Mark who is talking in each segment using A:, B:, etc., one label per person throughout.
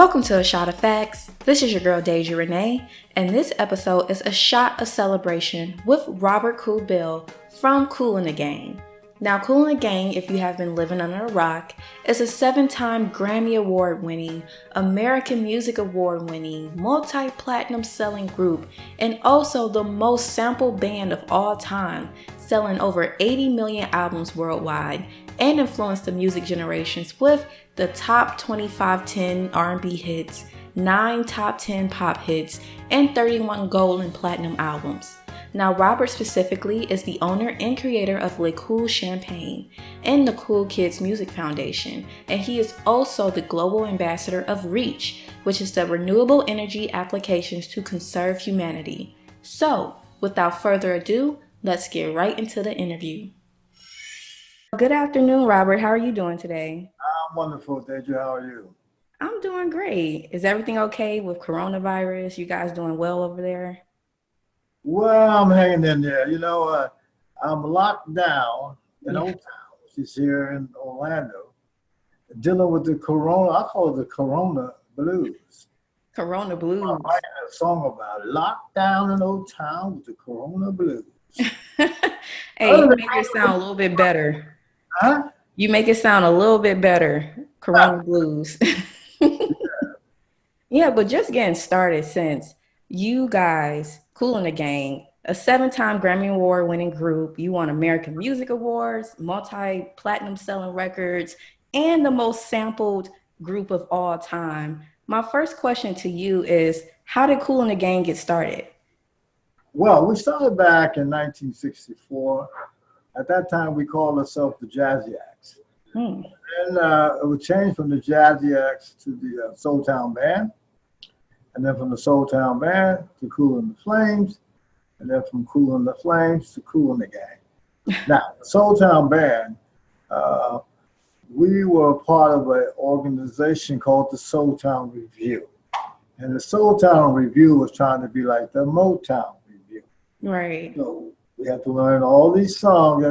A: Welcome to A Shot of Facts. This is your girl Deja Renee, and this episode is a shot of celebration with Robert Kool Bell from Kool the Gang. Now, Kool the Gang, if you have been living under a rock, is a 7-time Grammy Award-winning, American Music Award-winning, multi-platinum selling group, and also the most sampled band of all time, selling over 80 million albums worldwide, and influenced the music generations with the top 25 10 R&B hits, 9 top 10 pop hits, and 31 gold and platinum albums. Now, Robert specifically is the owner and creator of Kool Champagne and the Kool Kids Foundation, and he is also the global ambassador of REACH, which is the Renewable Energy Applications to Conserve Humanity. So, without further ado, let's get right into the interview. Good afternoon, Robert. How are you doing today?
B: I'm wonderful, Deja. How are you?
A: I'm doing great. Is everything okay with coronavirus? You guys doing well over there?
B: Well, I'm hanging in there. I'm locked down in Old Town, which is here in Orlando, dealing with the corona. I call it the corona blues.
A: Corona blues.
B: I'm writing a song about it. Locked down in Old Town with the corona blues.
A: Hey, you make it sound a little bit better.
B: Huh?
A: You make it sound a little bit better. Corona blues. Yeah, but just getting started, since you guys, Kool the Gang, a 7-time Grammy Award winning group, you won American Music Awards, multi-platinum selling records, and the most sampled group of all time. My first question to you is, how did Kool the Gang get started?
B: Well, we started back in 1964. At that time, we called ourselves the Jazzy Acts. And it would change from the Jazzy Acts to the Soul Town Band, and then from the Soul Town Band to Kool and the Flames, and then from Kool and the Flames to Kool the Gang. Now, the Soul Town Band, we were part of an organization called the Soul Town Review. And the Soul Town Review was trying to be like the Motown Review.
A: Right.
B: So we had to learn all these songs,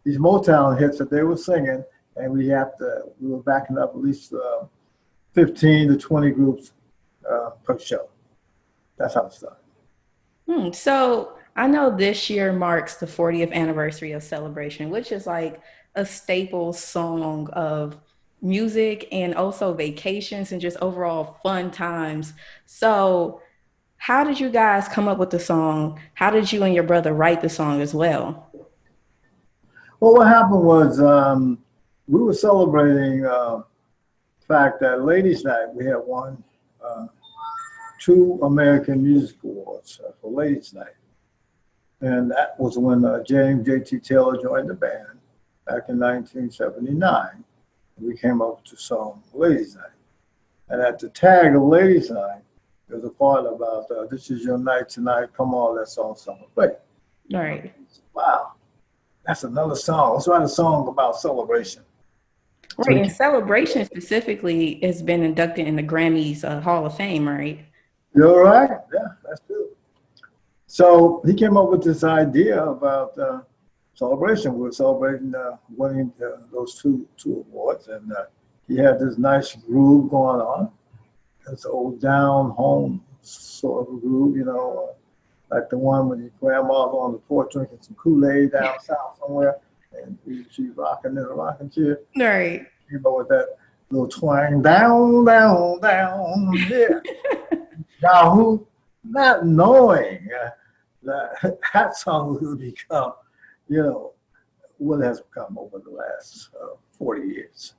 B: these Motown hits that they were singing, and we were backing up at least 15 to 20 groups per show. That's how it started.
A: So I know this year marks the 40th anniversary of Celebration, which is like a staple song of music and also vacations and just overall fun times. So how did you guys come up with the song? How did you and your brother write the song as well?
B: Well, what happened was we were celebrating the fact that Ladies' Night, we had won 2 American Music Awards for Ladies' Night. And that was when James J.T. Taylor joined the band back in 1979. We came up with the song Ladies' Night. And at the tag of Ladies' Night, there's a part about this is your night tonight, come on, let's all celebrate.
A: All right.
B: Wow, that's another song. Let's write a song about celebration.
A: Right, and Celebration specifically has been inducted in the Grammys Hall of Fame, right?
B: You're right, yeah, that's true. So he came up with this idea about celebration. We were celebrating winning those two awards, and he had this nice groove going on. It's old down home sort of groove, like the one when your grandma's on the porch drinking some Kool-Aid down south somewhere, and she's rocking in a rocking chair.
A: Right.
B: With that little twang, down, down, down, yeah. Now, who, not knowing that song will become, what it has become over the last 40 years.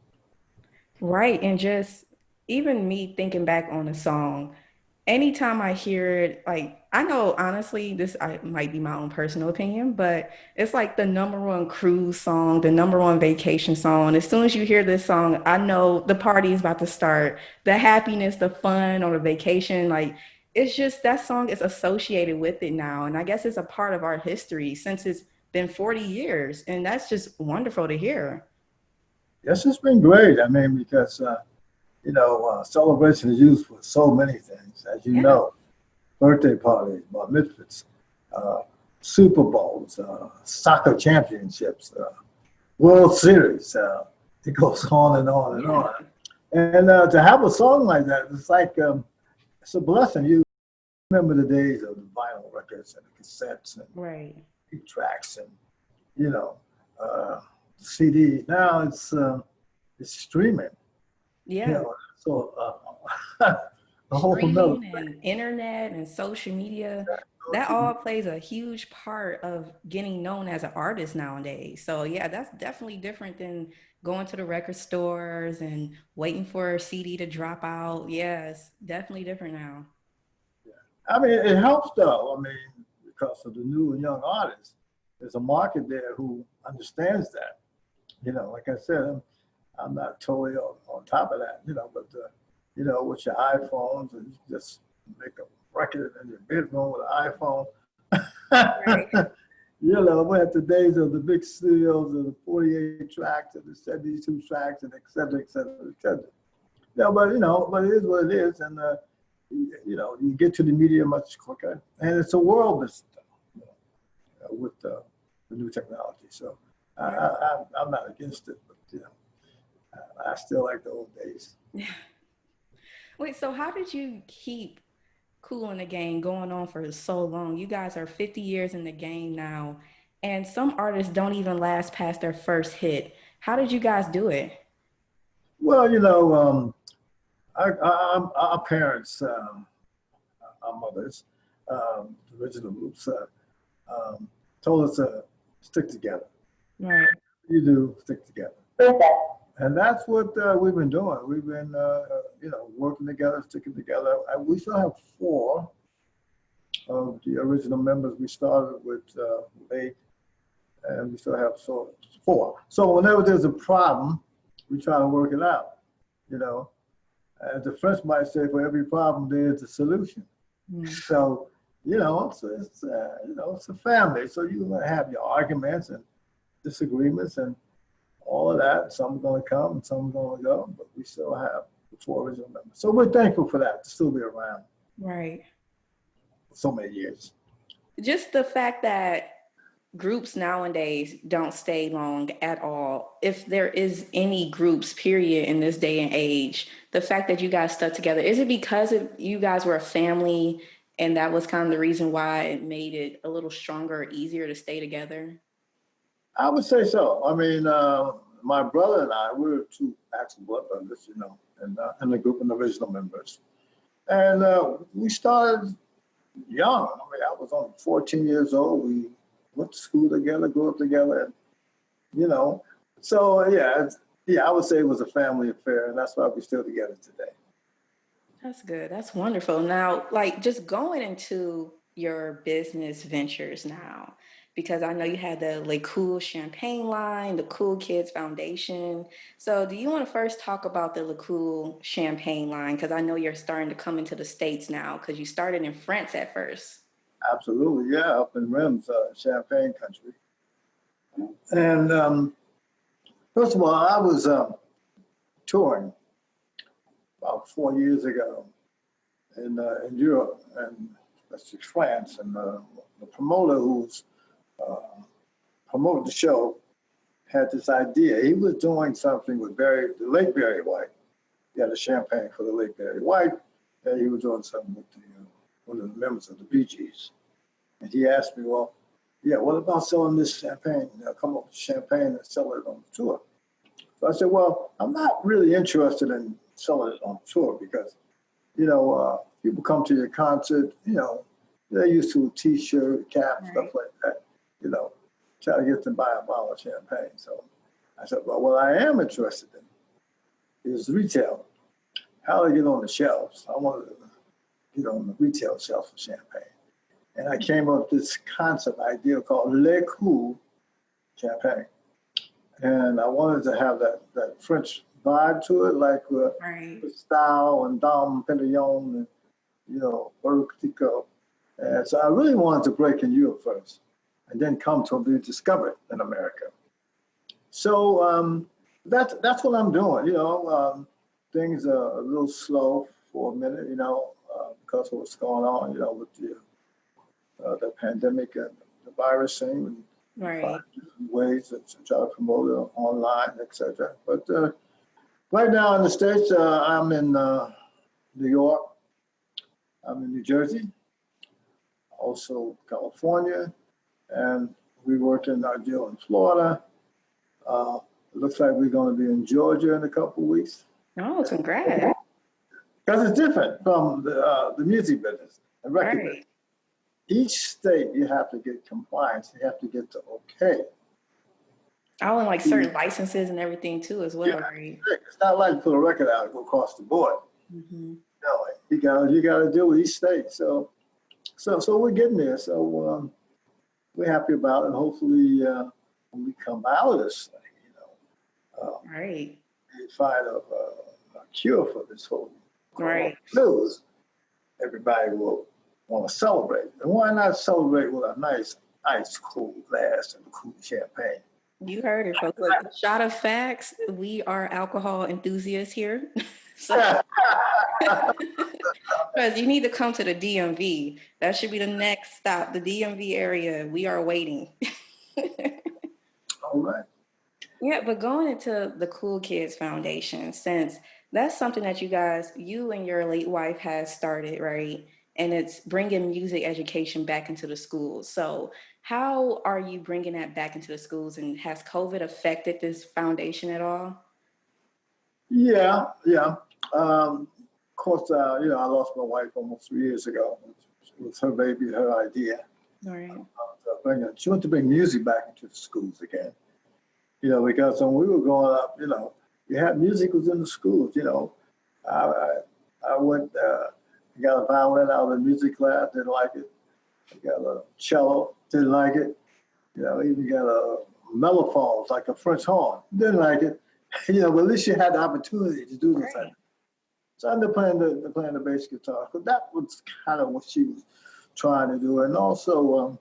A: Right, and just even me thinking back on the song, anytime I hear it, like, I know, honestly, this might be my own personal opinion, but it's like the number one cruise song, the number one vacation song. As soon as you hear this song, I know the party is about to start. The happiness, the fun on a vacation, like, it's just that song is associated with it now. And I guess it's a part of our history since it's been 40 years. And that's just wonderful to hear.
B: Yes, it's been great. I mean, because celebration is used for so many things, as you know. Birthday parties, bar mitzvahs, Super Bowls, soccer championships, World Series. It goes on and on and on. And to have a song like that, it's like it's a blessing. You remember the days of the vinyl records and the cassettes and
A: Right.
B: tracks and you know CD. Now it's streaming. You
A: Yeah.
B: know, so a whole nother
A: Streaming and internet and social media, that
B: thing.
A: all plays a huge part of getting known as an artist nowadays. So yeah, that's definitely different than going to the record stores and waiting for a CD to drop out. Yeah, it's definitely different now.
B: I mean, it helps though. I mean, because of the new and young artists, there's a market there who understands that. You know, like I said, I'm not totally on top of that. You know, but you know, with your iPhones and you just make a record in your bedroom with an iPhone.
A: Right.
B: You know, we're at the days of the big studios of the 48 tracks and the 72 tracks and et cetera, et cetera, et cetera. Yeah, but you know, but it is what it is, and you know, you get to the media much quicker, and it's a world that's you know, with the new technology. So I'm not against it, but you know, I still like the old days.
A: Yeah. Wait, so how did you keep Kool in the Gang going on for so long? You guys are 50 years in the game now, and some artists don't even last past their first hit. How did you guys do it?
B: Well, you know, our parents, our mothers, the original groups, told us to stick together.
A: Right.
B: You do stick together. And that's what we've been doing. We've been, you know, working together, sticking together. We still have four of the original members. We started with eight, and we still have four. So whenever there's a problem, we try to work it out. You know, as the French might say, for every problem there's a solution.
A: Mm.
B: So you know, it's you know, it's a family. So you're gonna have your arguments and disagreements and all of that. Some are going to come, and some are going to go, but we still have the four original members. So we're thankful for that to still be around
A: Right.
B: for so many years.
A: Just the fact that groups nowadays don't stay long at all. If there is any groups, period, in this day and age, the fact that you guys stuck together, is it because of you guys were a family and that was kind of the reason why it made it a little stronger or easier to stay together?
B: I would say so. I mean, my brother and I, we were two actual blood brothers, you know, and the group of original members. And we started young. I mean, I was only 14 years old. We went to school together, grew up together, and, you know. So, yeah, I would say it was a family affair, and that's why we're still together today.
A: That's good. That's wonderful. Now, like just going into your business ventures now, because I know you had the Kool Champagne line, the Kool Kids Foundation. So, do you want to first talk about the Kool Champagne line? Because I know you're starting to come into the States now, because you started in France at first.
B: Absolutely, yeah, up in Reims, Champagne country. And first of all, I was touring about 4 years ago in Europe, and especially France. And the promoter who's promoted the show had this idea. He was doing something with the late Barry White. He had a champagne for the late Barry White, and he was doing something with one of the members of the Bee Gees. And he asked me, well, yeah, what about selling this champagne? You know, come up with champagne and sell it on the tour. So I said, well, I'm not really interested in selling it on tour because, you know, people come to your concert, you know, they're used to a T-shirt, cap,
A: Right.
B: stuff like that, you know, try to get them to buy a bottle of champagne. So I said, well, what I am interested in is retail. How to get on the shelves. I wanted to get on the retail shelves for champagne. And I came up with this concept idea called Le Kool Champagne. And I wanted to have that French vibe to it, like
A: Right.
B: style and Dom Perignon and, you know, Tico. And so I really wanted to break in Europe first and then come to be discovered in America. So that's what I'm doing. You know, things are a little slow for a minute, you know, because of what's going on, you know, with the pandemic and the virus thing. And
A: Right.
B: find different ways to try to promote it online, etc. But Right now in the States, I'm in New York, I'm in New Jersey, also California, and we work in our deal in Florida. It looks like we're going to be in Georgia in a couple of weeks.
A: Oh, congrats.
B: Because it's different from the music business and record business.
A: Right.
B: Each state, you have to get compliance. You have to get the okay.
A: Oh, and like certain licenses and everything too as well, right?
B: It's not like you put a record out and go across the board.
A: Mm-hmm.
B: No, you gotta deal with each state. So we're getting there. So we're happy about it. And hopefully, when we come out of this thing,
A: Right.
B: we find a cure for this whole
A: Right.
B: blues. Everybody will want to celebrate. And why not celebrate with a nice ice cold glass of Kool Champagne?
A: You heard it, folks. Look, shot of facts. We are alcohol enthusiasts here. So, because you need to come to the DMV. That should be the next stop, the DMV area. We are waiting.
B: All right.
A: Yeah, but going into the Kool Kids Foundation, since that's something that you and your late wife has started, right? And it's bringing music education back into the schools. So, how are you bringing that back into the schools? And has COVID affected this foundation at all?
B: Yeah, yeah. Of course, I lost my wife almost 3 years ago. It was her baby, her idea.
A: All right.
B: She wanted to bring music back into the schools again. Because when we were growing up, you had music was in the schools. I went, got a violin out of the music class, didn't like it. I got a cello, didn't like it. Even got a mellophone, like a French horn, didn't like it. But at least you had the opportunity to do this.
A: Right.
B: So I ended up playing the bass guitar, because that was kind of what she was trying to do. And also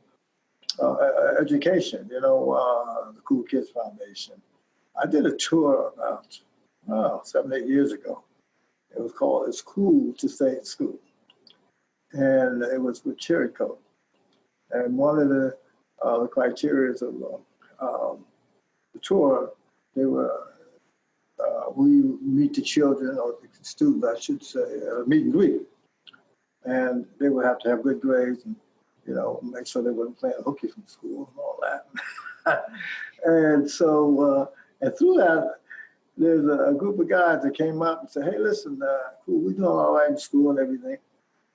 B: education, the Kool Kids Foundation. I did a tour about 7, 8 years ago. It was called "It's Cool to Stay in School," and it was with Cherry Coke. And one of the criteria of the tour, they were we meet the children, or the students, I should say, meet and greet, and they would have to have good grades and make sure they wasn't playing hooky from school and all that. And so, and through that, there's a group of guys that came up and said, "Hey, listen, cool, we're doing all right in school and everything,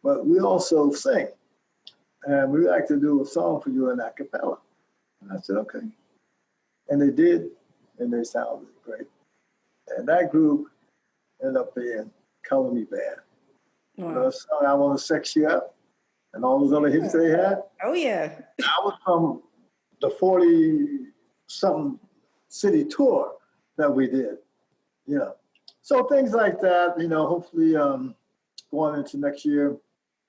B: but we also sing, and we'd like to do a song for you in a cappella." And I said, "Okay." And they did, and they sounded great. And that group ended up being Color Me Band.
A: Wow.
B: The song "I Want to Sex You Up" and all those other hits they had.
A: Oh, yeah.
B: I was from the 40-something city tour that we did. So things like that, hopefully going into next year,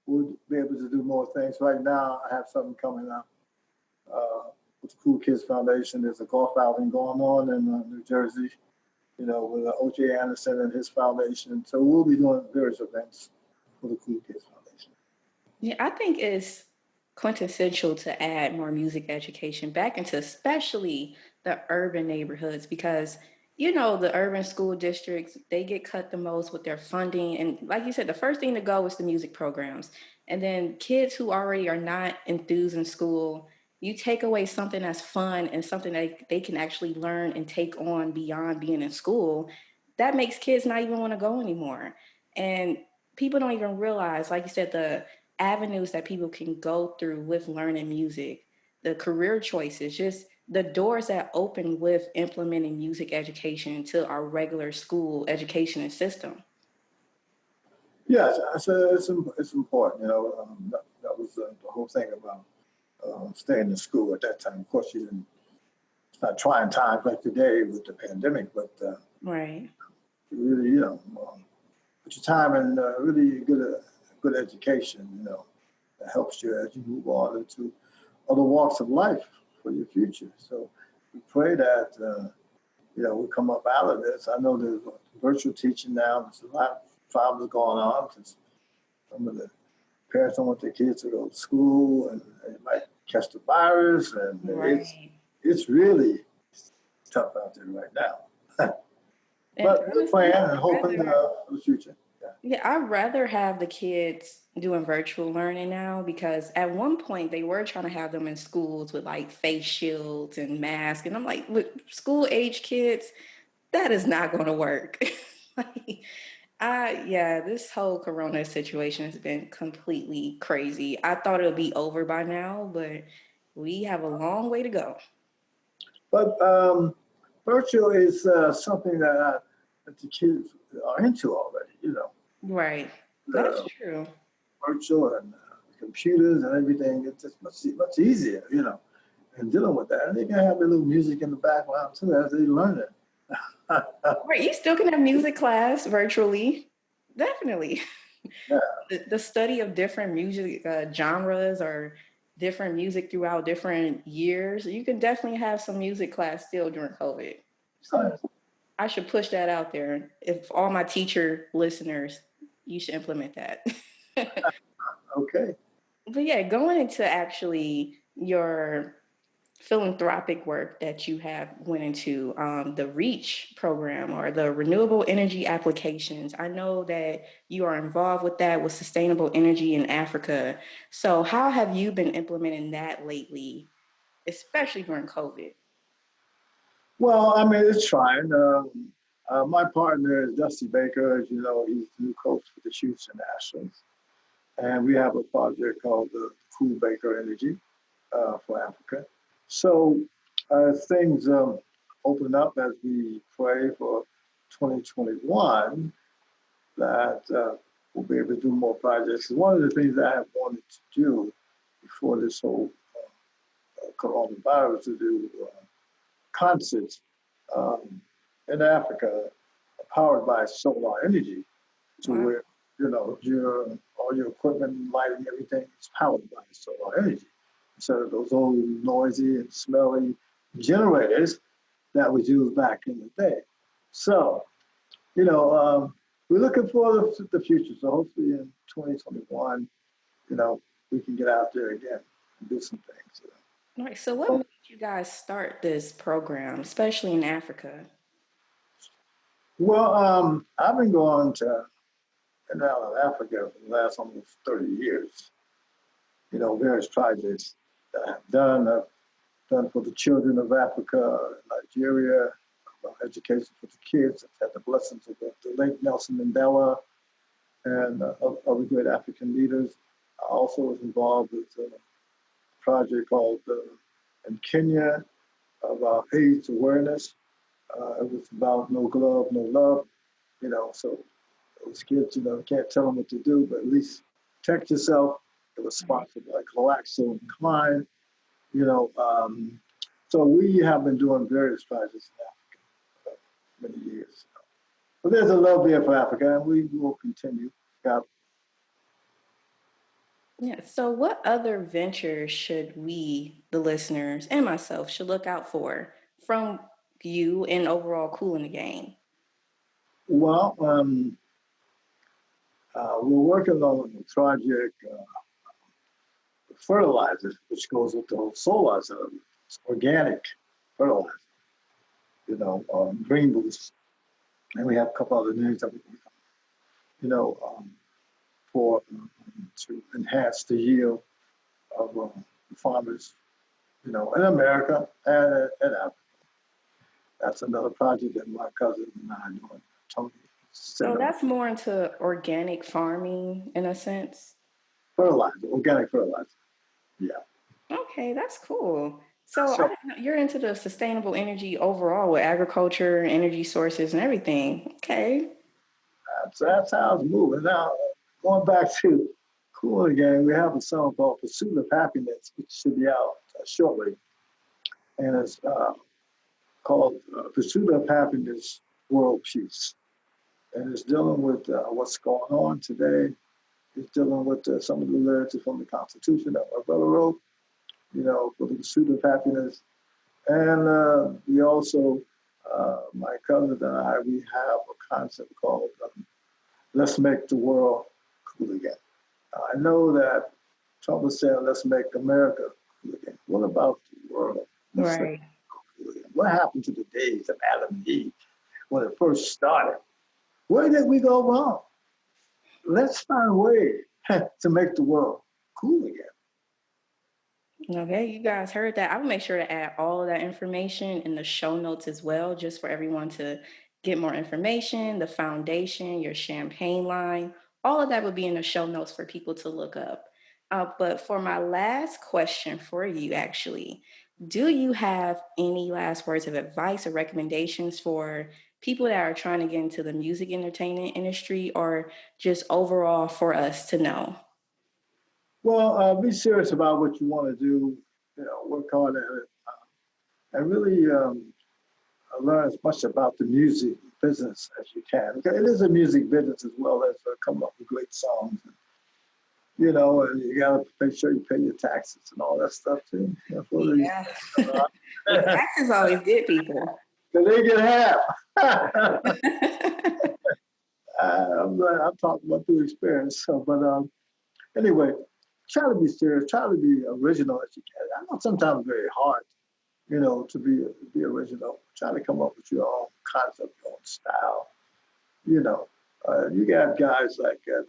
B: we'll be able to do more things. Right now, I have something coming up with the Kool Kids Foundation. There's a golf outing going on in New Jersey, with O.J. Anderson and his foundation. So we'll be doing various events for the Kool Kids Foundation.
A: Yeah, I think it's quintessential to add more music education back into especially the urban neighborhoods, because the urban school districts, they get cut the most with their funding. And like you said, the first thing to go is the music programs. And then kids who already are not enthused in school, you take away something that's fun and something that they can actually learn and take on beyond being in school. That makes kids not even want to go anymore. And people don't even realize, like you said, the avenues that people can go through with learning music, the career choices, just the doors that open with implementing music education into our regular school education system.
B: Yes, it's important. That was the whole thing about staying in school at that time. Of course, it's not trying times like today with the pandemic, but
A: Right.
B: really, put your time in really good education, that helps you as you move on into other walks of life for your future. So we pray that, we come up out of this. I know there's virtual teaching now. There's a lot of problems going on because some of the parents don't want their kids to go to school and they might catch the virus. And
A: Right.
B: it's really tough out there right now.
A: And
B: But we're
A: honestly,
B: praying and hoping for the future. Yeah.
A: yeah, I'd rather have the kids doing virtual learning now because at one point they were trying to have them in schools with like face shields and masks. And I'm like, with school age kids, that is not going to work. Like, yeah, this whole corona situation has been completely crazy. I thought it would be over by now, but we have a long way to go.
B: But virtual is something that the kids are into already,
A: Right. That's
B: the
A: true.
B: virtual and computers and everything. It's just much easier, and dealing with that. And they can have a little music in the background too as they learn it.
A: Right. You still can have music class virtually. Definitely.
B: Yeah,
A: The study of different music genres or different music throughout different years, you can definitely have some music class still during COVID. So
B: nice.
A: I should push that out there. If all my teacher listeners, you should implement that.
B: Okay.
A: But yeah, going into actually your philanthropic work that you have went into the REACH program or the Renewable Energy Applications. I know that you are involved with that with sustainable energy in Africa. So how have you been implementing that lately, especially during COVID?
B: Well, I mean, it's trying. My partner is Dusty Baker. As you know, he's the new coach for the Houston Nationals. And we have a project called the Kool Baker Energy for Africa. So as things open up as we pray for 2021, that we'll be able to do more projects. One of the things that I have wanted to do before this whole coronavirus to do concerts in Africa powered by solar energy to
A: Wow.
B: where, your all your equipment, lighting, everything is powered by solar energy. Instead of those old noisy and smelly generators that was used back in the day. So, we're looking for the future. So hopefully in 2021, we can get out there again and do some things.
A: All right. So what made you guys start this program, especially in Africa?
B: Well, I've been going to and out of Africa for the last almost 30 years. Various projects that I've done for the children of Africa, Nigeria, education for the kids. I've had the blessings of the late Nelson Mandela and other great African leaders. I also was involved with a project called in Kenya about AIDS awareness. It was about no glove, no love. So those kids, can't tell them what to do, but at least protect yourself. It was sponsored by Coaxo and Klein. You know, um, so we have been doing various projects in Africa for many years. But there's a love there for Africa, and we will continue. God.
A: Yeah. So what other ventures should we, the listeners, and myself should look out for from you and overall Kool in the Gang?
B: Well, we're working on a project, fertilizers, which goes with the whole solar. So it's organic fertilizer, green boost. And we have a couple other names that we, you know, um, for to enhance the yield of farmers, in America and in Africa. That's another project that my cousin and I are doing. Tony set
A: So
B: up
A: that's more into organic farming in a sense.
B: fertilizer, organic fertilizer. Yeah.
A: Okay, that's cool. So I
B: So
A: didn't know you're into the sustainable energy overall with agriculture, energy sources, and everything. Okay.
B: that's how it's moving. Now, going back to Kool the Gang, we have a song called Pursuit of Happiness, which should be out shortly. And it's called Pursuit of Happiness, World Peace. And it's dealing with what's going on today. It's dealing with some of the lyrics from the Constitution that my brother wrote, for the pursuit of happiness. And we also, my cousin and I, we have a concept called Let's Make the World Cool Again. I know that Trump was saying, let's make America cool again. What about the world? Let's make
A: Right.
B: it cool again. What happened to the days of Adam and Eve? when it first started. Where did we go wrong? Let's find a way to make the world cool again.
A: Okay, you guys heard that. I will make sure to add all of that information in the show notes as well, just for everyone to get more information, the foundation, your champagne line, all of that would be in the show notes for people to look up. But for my last question for you, actually, do you have any last words of advice or recommendations for people that are trying to get into the music entertainment industry or just overall for us to know?
B: Well, be serious about what you want to do. Work hard at it, and really learn as much about the music business as you can. Because it is a music business as well as coming up with great songs. And you got to make sure you pay your taxes and all that stuff too.
A: Yeah. Taxes always get people.
B: Cause they get half. I'm talking about through experience. But anyway, try to be serious. Try to be original as you can. I know sometimes it's very hard, to be original. Try to come up with your own concept, your own style. You got guys like that.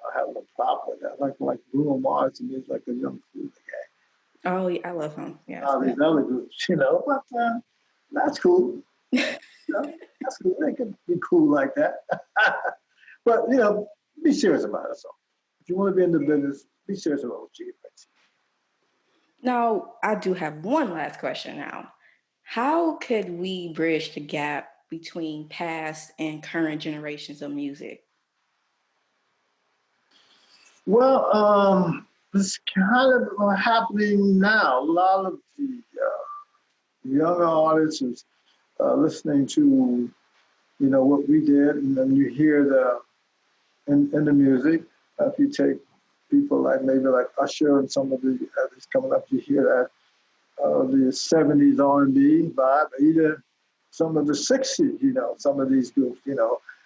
B: I have no problem with that. Like Bruno Mars to me is like a young Kool the Gang.
A: Oh, yeah, I love him. Yeah.
B: These other groups, but that's cool. That's cool. They can be cool like that. But be serious about it. So if you want to be in the business, be serious about what you get into.
A: Now, I do have one last question now. How could we bridge the gap between past and current generations of music?
B: Well, it's kind of happening now. A lot of the younger artists is listening to, what we did, and then you hear in the music. If you take people maybe like Usher and some of the others coming up, you hear that the '70s R&B vibe, either some of the '60s. Some of these groups, they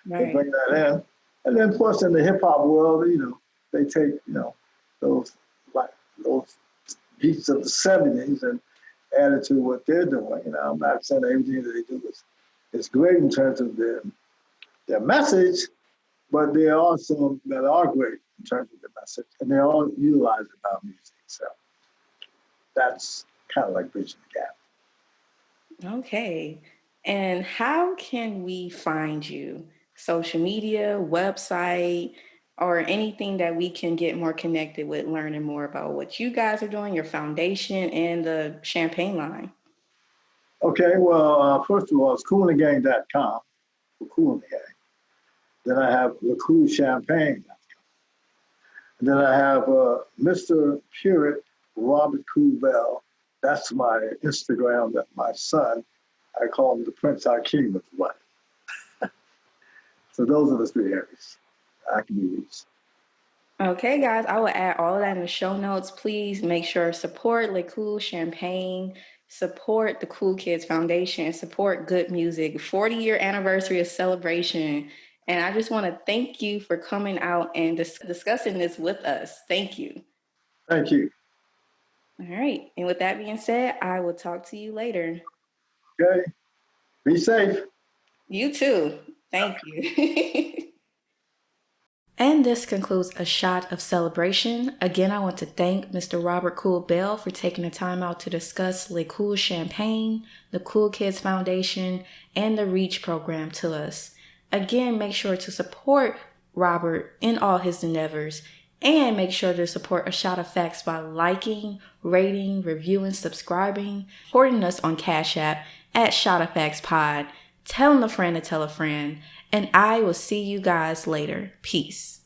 B: bring that in, and then plus in the hip hop world, they take those beats of the '70s and add it to what they're doing. I'm not saying everything that they do is great in terms of their message, but there are some that are great in terms of the message, and they all utilize it about music. So that's kind of like bridging the gap.
A: Okay. And how can we find you? Social media, website, or anything that we can get more connected with, learning more about what you guys are doing, your foundation, and the champagne line?
B: Okay, well, first of all, it's koolthegang.com for Kool the Gang. Then I have the Kool Champagne. And then I have Mr. Purett, Robert Kool Bell. That's my Instagram that my son, I call him the Prince Hakeem of the life. So those are the three areas I can be reached.
A: Okay, guys, I will add all of that in the show notes. Please make sure support Le Kool Champagne, support the Kool Kids Foundation, support good music. 40-year anniversary of celebration. And I just want to thank you for coming out and discussing this with us. Thank you.
B: Thank you.
A: All right. And with that being said, I will talk to you later.
B: Okay. Be safe.
A: You too. Thank you. And this concludes a shot of celebration. Again, I want to thank Mr. Robert Kool Bell for taking the time out to discuss Le Kool Champagne, the Kool Kids Foundation, and the REACH program to us. Again, make sure to support Robert in all his endeavors, and make sure to support A Shot of Facts by liking, rating, reviewing, subscribing, supporting us on Cashapp at ShotOfFactsPod, telling a friend to tell a friend, and I will see you guys later. Peace.